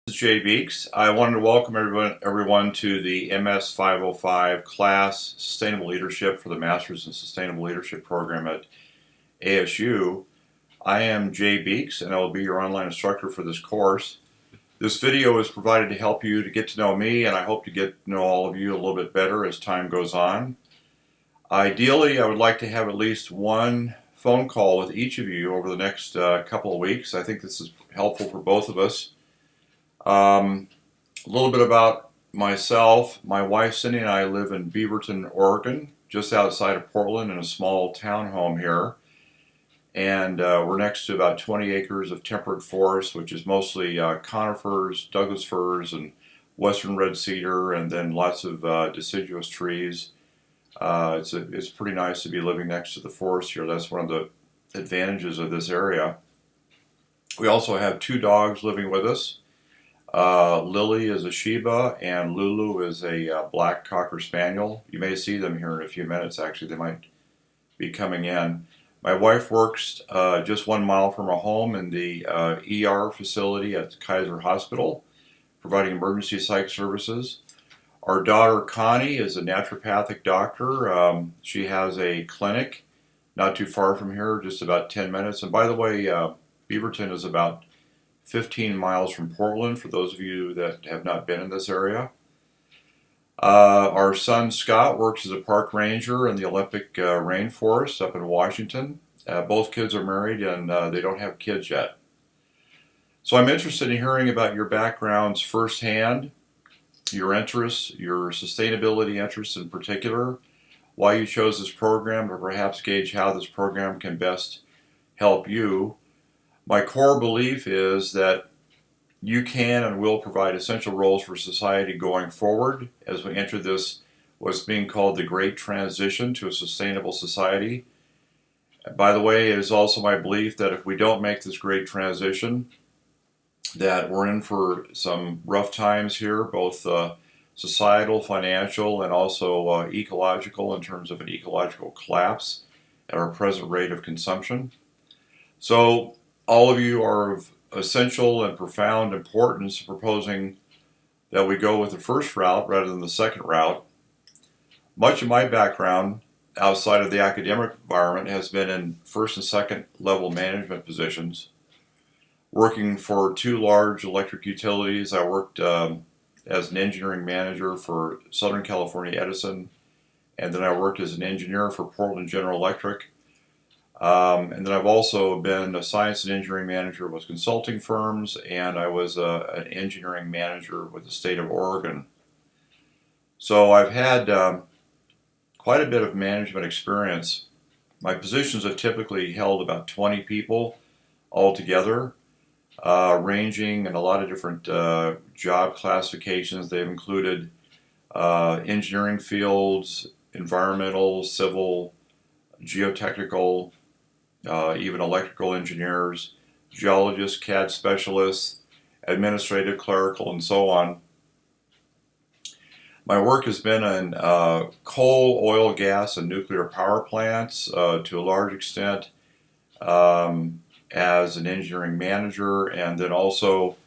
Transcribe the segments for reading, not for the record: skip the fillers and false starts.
This is Jay Beeks. I wanted to welcome everyone to the MS 505 class, Sustainable Leadership for the Masters in Sustainable Leadership program at ASU. I am Jay Beeks and I will be your online instructor for this course. This video is provided to help you to get to know me, and I hope to get to know all of you a little bit better as time goes on. Ideally, I would like to have at least one phone call with each of you over the next couple of weeks. I think this is helpful for both of us. A little bit about myself. My wife Cindy and I live in Beaverton, Oregon, just outside of Portland in a small townhome here. And we're next to about 20 acres of temperate forest, which is mostly conifers, Douglas firs, and western red cedar, and then lots of deciduous trees. It's pretty nice to be living next to the forest here. That's one of the advantages of this area. We also have two dogs living with us. Lily is a Shiba and Lulu is a black Cocker Spaniel. You may see them here in a few minutes. Actually, they might be coming in. My wife works just 1 mile from our home in the ER facility at Kaiser Hospital, providing emergency psych services. Our daughter Connie is a naturopathic doctor. She has a clinic not too far from here, just about 10 minutes. And by the way, Beaverton is about 15 miles from Portland, for those of you that have not been in this area. Our son Scott works as a park ranger in the Olympic rainforest up in Washington. Both kids are married and they don't have kids yet. So I'm interested in hearing about your backgrounds firsthand, your interests, your sustainability interests in particular, why you chose this program, or perhaps gauge how this program can best help you. My core belief is that you can and will provide essential roles for society going forward as we enter this, what's being called the Great Transition to a Sustainable Society. By the way, it is also my belief that if we don't make this great transition, that we're in for some rough times here, both societal, financial, and also ecological, in terms of an ecological collapse at our present rate of consumption. So all of you are of essential and profound importance, proposing that we go with the first route rather than the second route. Much of my background outside of the academic environment has been in first and second level management positions. Working for two large electric utilities, I worked as an engineering manager for Southern California Edison, and then I worked as an engineer for Portland General Electric. And then I've also been a science and engineering manager with consulting firms, and I was an engineering manager with the state of Oregon. So I've had quite a bit of management experience. My positions have typically held about 20 people altogether, ranging in a lot of different job classifications. They've included engineering fields, environmental, civil, geotechnical, even electrical engineers, geologists, CAD specialists, administrative, clerical, and so on. My work has been in coal, oil, gas, and nuclear power plants to a large extent as an engineering manager, and then also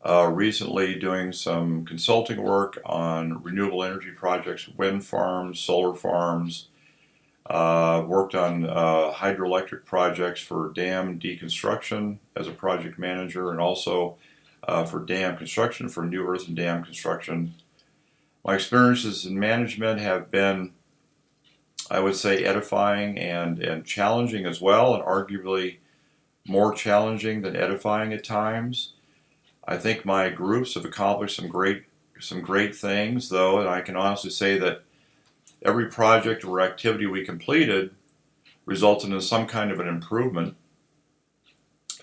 recently doing some consulting work on renewable energy projects, wind farms, solar farms. Worked on hydroelectric projects for dam deconstruction as a project manager, and also for dam construction, for new earthen dam construction. My experiences in management have been, I would say, edifying and challenging as well, and arguably more challenging than edifying at times. I think my groups have accomplished some great things, though, and I can honestly say that every project or activity we completed resulted in some kind of an improvement.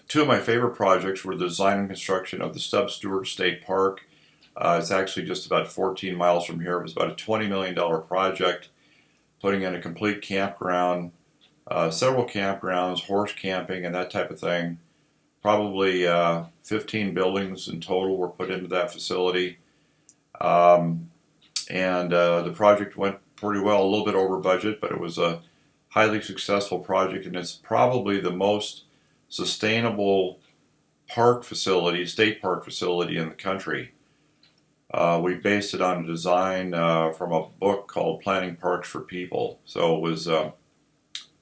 Two of my favorite projects were the design and construction of the Stubbs Stewart State Park. It's actually just about 14 miles from here. It was about a $20 million project, putting in a complete campground, several campgrounds, horse camping, and that type of thing. Probably 15 buildings in total were put into that facility. And the project went pretty well, a little bit over budget, but it was a highly successful project, and it's probably the most sustainable park facility, state park facility in the country. We based it on a design from a book called Planning Parks for People. So it was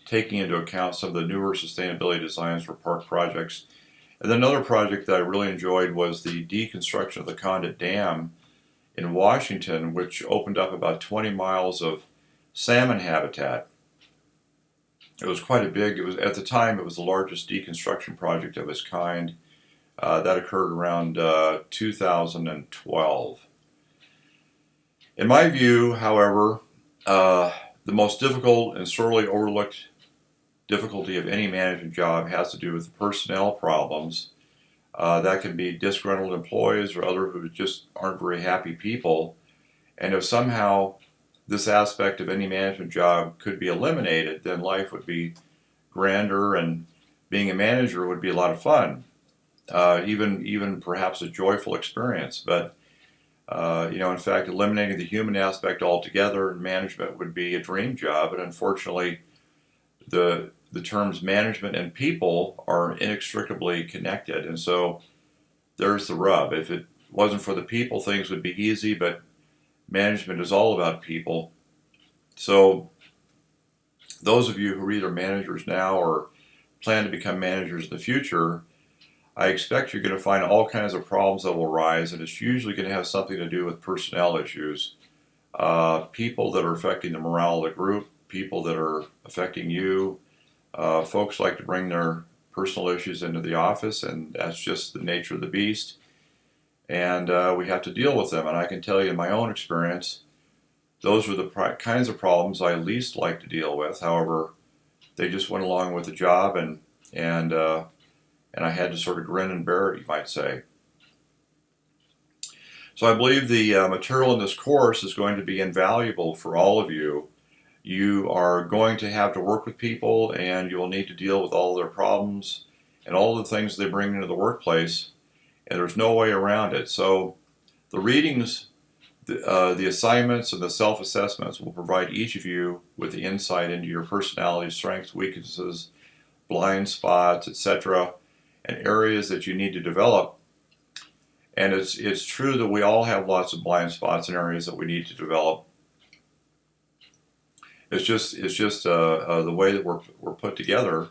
taking into account some of the newer sustainability designs for park projects. And then another project that I really enjoyed was the deconstruction of the Condit Dam in Washington, which opened up about 20 miles of salmon habitat. It was quite a big, it was at the time, it was the largest deconstruction project of its kind. That occurred around 2012. In my view, however, the most difficult and sorely overlooked difficulty of any management job has to do with the personnel problems. That can be disgruntled employees or other who just aren't very happy people. And if somehow this aspect of any management job could be eliminated, then life would be grander and being a manager would be a lot of fun. Even perhaps a joyful experience. But in fact, eliminating the human aspect altogether in management would be a dream job. And unfortunately, the terms management and people are inextricably connected. And so there's the rub. If it wasn't for the people, things would be easy, but management is all about people. So those of you who are either managers now or plan to become managers in the future, I expect you're going to find all kinds of problems that will arise, and it's usually going to have something to do with personnel issues. People that are affecting the morale of the group, people that are affecting you. Folks like to bring their personal issues into the office, and that's just the nature of the beast. And we have to deal with them. And I can tell you in my own experience, those are the kinds of problems I least like to deal with. However, they just went along with the job, and I had to sort of grin and bear it, you might say. So I believe the material in this course is going to be invaluable for all of you. You are going to have to work with people, and you will need to deal with all their problems and all the things they bring into the workplace, and there's no way around it. So the readings, the assignments, and the self-assessments will provide each of you with the insight into your personality, strengths, weaknesses, blind spots, etc., and areas that you need to develop. And it's true that we all have lots of blind spots and areas that we need to develop. It's just the way that we're put together,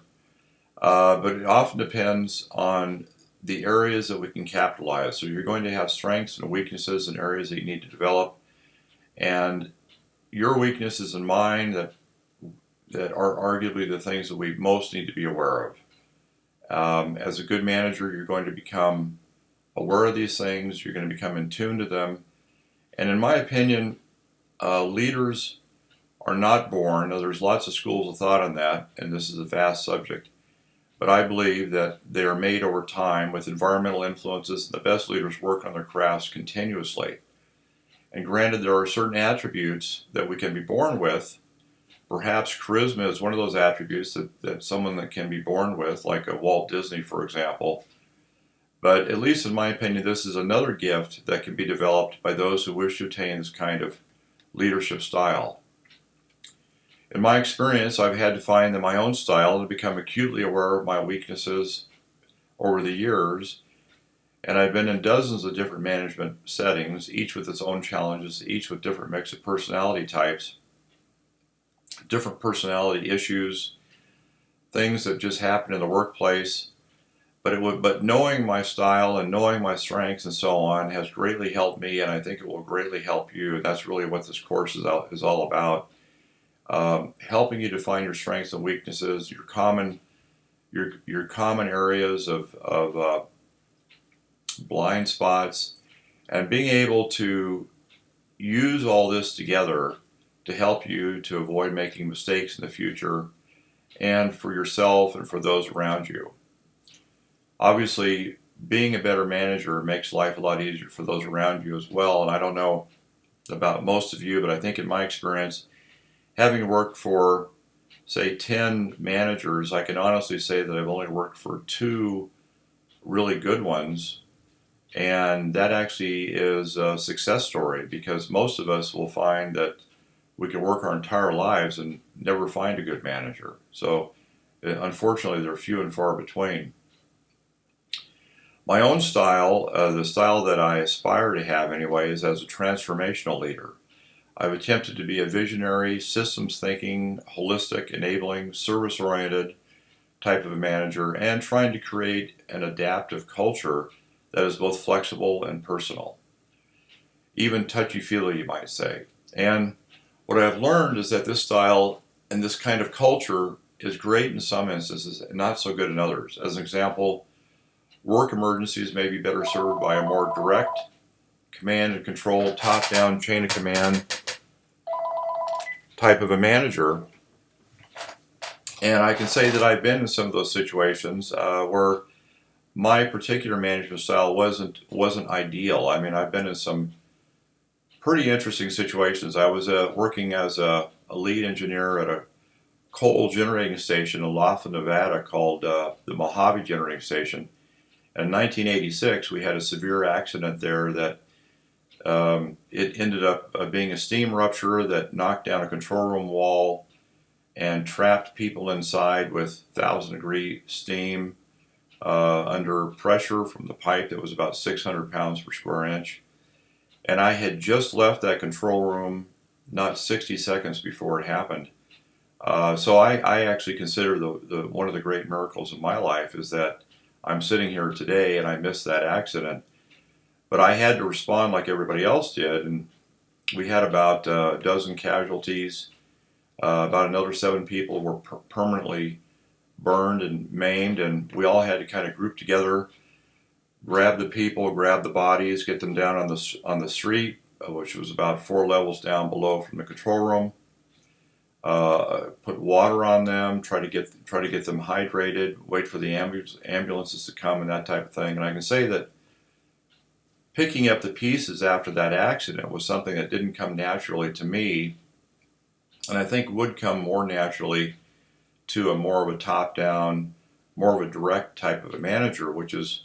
but it often depends on the areas that we can capitalize. So you're going to have strengths and weaknesses and areas that you need to develop, and your weaknesses and mine that are arguably the things that we most need to be aware of. As a good manager, you're going to become aware of these things. You're going to become in tune to them, and in my opinion, leaders are not born. Now, there's lots of schools of thought on that, and this is a vast subject. But I believe that they are made over time with environmental influences, and the best leaders work on their crafts continuously. And granted, there are certain attributes that we can be born with. Perhaps charisma is one of those attributes that someone that can be born with, like a Walt Disney, for example. But at least in my opinion, this is another gift that can be developed by those who wish to attain this kind of leadership style. In my experience, I've had to find my own style and become acutely aware of my weaknesses over the years. And I've been in dozens of different management settings, each with its own challenges, each with different mix of personality types, different personality issues, things that just happen in the workplace. But knowing my style and knowing my strengths and so on has greatly helped me, and I think it will greatly help you. That's really what this course is all about. Helping you define your strengths and weaknesses, your common areas of blind spots, and being able to use all this together to help you to avoid making mistakes in the future, and for yourself and for those around you. Obviously, being a better manager makes life a lot easier for those around you as well. And I don't know about most of you, but I think in my experience, having worked for, say, 10 managers, I can honestly say that I've only worked for 2 really good ones. And that actually is a success story, because most of us will find that we can work our entire lives and never find a good manager. So unfortunately, they're few and far between. My own style, the style that I aspire to have anyway, is as a transformational leader. I've attempted to be a visionary, systems thinking, holistic, enabling, service oriented type of a manager and trying to create an adaptive culture that is both flexible and personal, even touchy feely, you might say. And what I've learned is that this style and this kind of culture is great in some instances and not so good in others. As an example, work emergencies may be better served by a more direct command and control, top down chain of command type of a manager. And I can say that I've been in some of those situations where my particular management style wasn't ideal. I mean, I've been in some pretty interesting situations. I was working as a lead engineer at a coal generating station in Laughlin, Nevada, called the Mojave Generating Station. And in 1986, we had a severe accident there that it ended up being a steam rupture that knocked down a control room wall and trapped people inside with 1,000-degree steam under pressure from the pipe that was about 600 pounds per square inch. And I had just left that control room not 60 seconds before it happened. So I actually consider the one of the great miracles of my life is that I'm sitting here today and I missed that accident. But I had to respond like everybody else did, and we had about a dozen casualties. About another 7 people were permanently burned and maimed, and we all had to kind of group together, grab the people, grab the bodies, get them down on the street, which was about 4 levels down below from the control room. Put water on them, try to get them hydrated, wait for the ambulances to come, and that type of thing. And I can say that picking up the pieces after that accident was something that didn't come naturally to me, and I think would come more naturally to a more of a top-down, more of a direct type of a manager, which is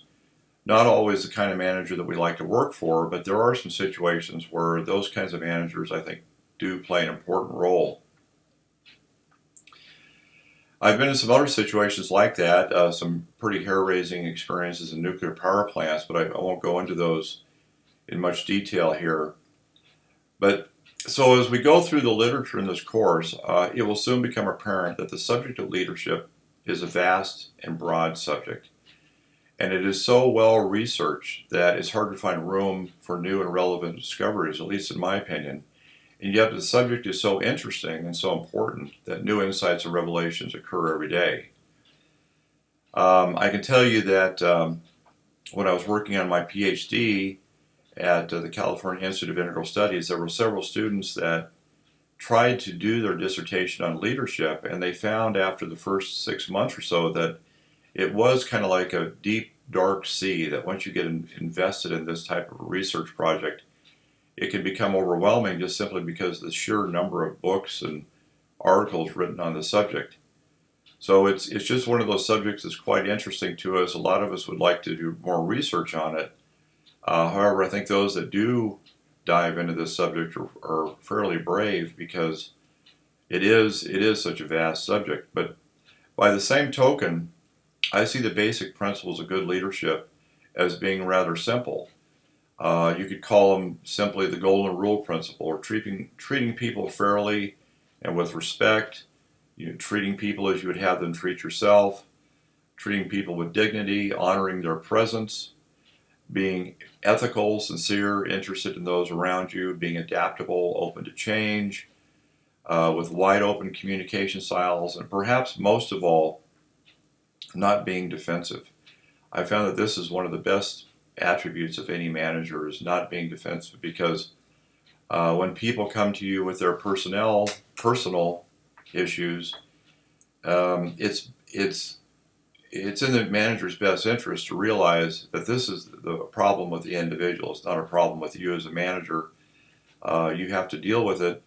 not always the kind of manager that we like to work for, but there are some situations where those kinds of managers, I think, do play an important role. I've been in some other situations like that, some pretty hair-raising experiences in nuclear power plants, but I won't go into those in much detail here. But so as we go through the literature in this course, it will soon become apparent that the subject of leadership is a vast and broad subject. And it is so well researched that it's hard to find room for new and relevant discoveries, at least in my opinion. And yet the subject is so interesting and so important that new insights and revelations occur every day. I can tell you that when I was working on my PhD at the California Institute of Integral Studies, there were several students that tried to do their dissertation on leadership, and they found after the first 6 months or so that it was kind of like a deep, dark sea, that once you get invested in this type of a research project, it can become overwhelming just simply because of the sheer number of books and articles written on the subject. So it's just one of those subjects that's quite interesting to us. A lot of us would like to do more research on it. However, I think those that do dive into this subject are fairly brave because it is such a vast subject. But by the same token, I see the basic principles of good leadership as being rather simple. You could call them simply the golden rule principle, or treating people fairly and with respect, treating people as you would have them treat yourself, treating people with dignity, honoring their presence, being ethical, sincere, interested in those around you, being adaptable, open to change, with wide open communication styles, and perhaps most of all, not being defensive. I found that this is one of the best attributes of any manager, is not being defensive, because when people come to you with their personal issues, it's in the manager's best interest to realize that this is the problem with the individual. It's not a problem with you as a manager. You have to deal with it,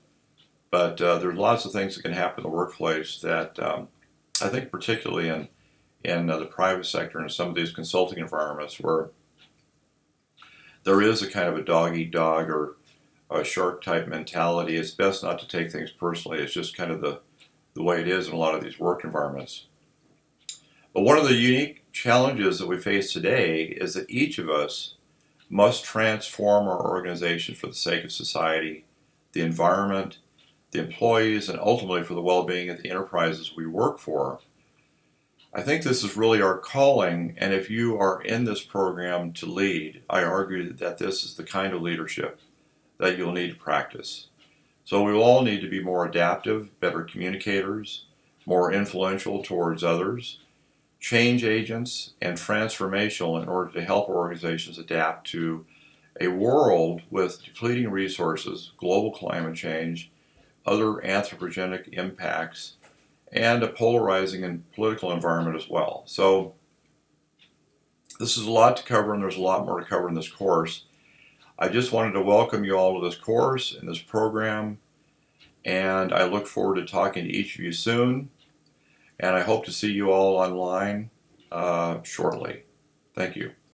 but there's lots of things that can happen in the workplace that I think particularly in the private sector and some of these consulting environments where there is a kind of a dog-eat-dog or a shark-type mentality. It's best not to take things personally. It's just kind of the way it is in a lot of these work environments. But one of the unique challenges that we face today is that each of us must transform our organization for the sake of society, the environment, the employees, and ultimately for the well-being of the enterprises we work for. I think this is really our calling, and if you are in this program to lead, I argue that this is the kind of leadership that you'll need to practice. So we will all need to be more adaptive, better communicators, more influential towards others, change agents, and transformational in order to help organizations adapt to a world with depleting resources, global climate change, other anthropogenic impacts, and a polarizing and political environment as well. So this is a lot to cover, and there's a lot more to cover in this course. I just wanted to welcome you all to this course and this program, and I look forward to talking to each of you soon, and I hope to see you all online shortly. Thank you.